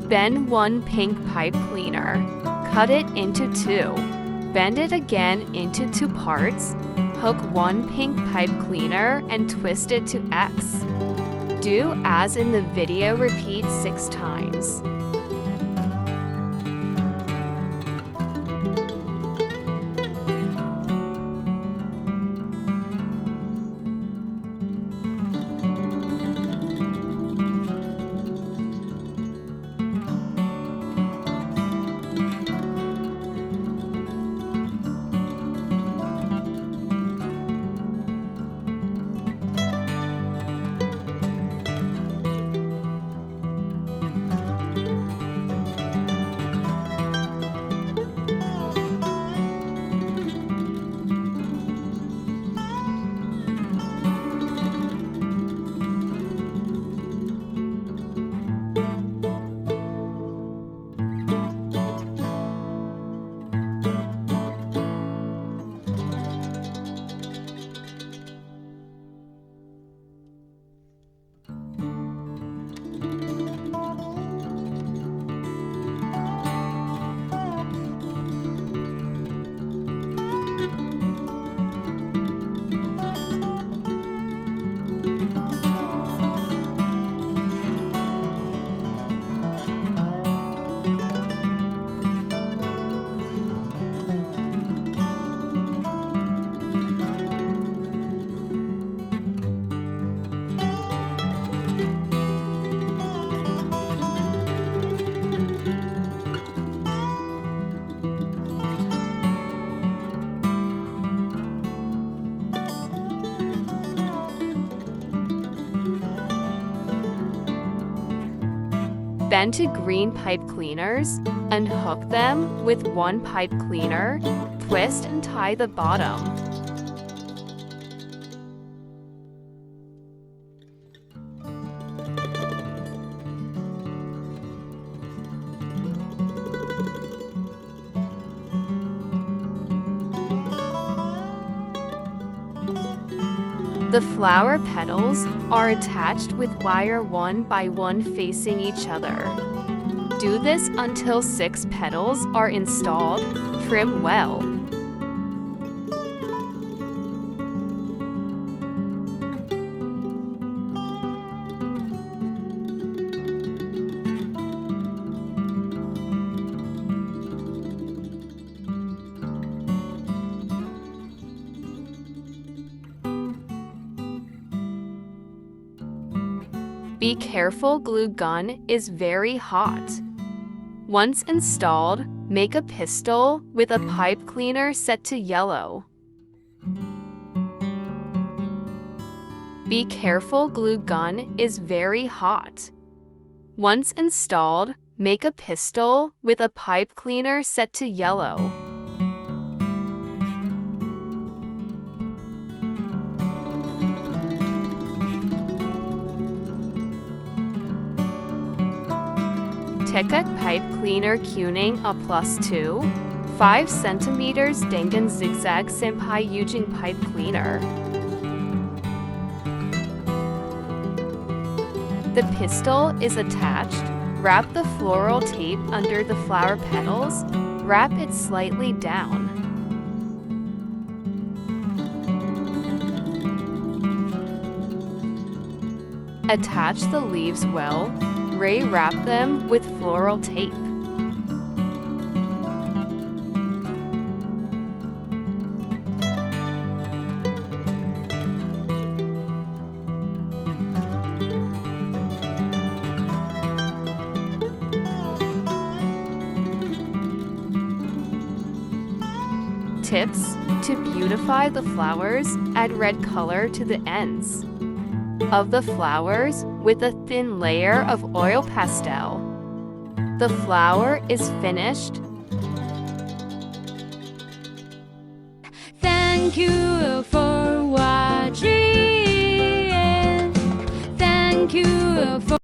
Bend one pink pipe cleaner. Cut it into two. Bend it again into two parts. Hook one pink pipe cleaner and twist it to X. Do as in the video, repeat 6 times. Bend two green pipe cleaners, unhook them with one pipe cleaner, twist and tie the bottom. The flower petals are attached with wire 1 by 1 facing each other. Do this until 6 petals are installed. Trim well. Be careful, glue gun is very hot. Once installed, make a pistil with a pipe cleaner set to yellow. Be careful, glue gun is very hot. Once installed, make a pistil with a pipe cleaner set to yellow. Ticket pipe cleaner tuning a +2, 5 centimeters Dengen zigzag senpai using pipe cleaner. The pistil is attached. Wrap the floral tape under the flower petals. Wrap it slightly down. Attach the leaves well. Wrap them with floral tape. Tips: to beautify the flowers, add red color to the ends of the flowers with a thin layer of oil pastel. The flower is finished. Thank you for watching. Thank you for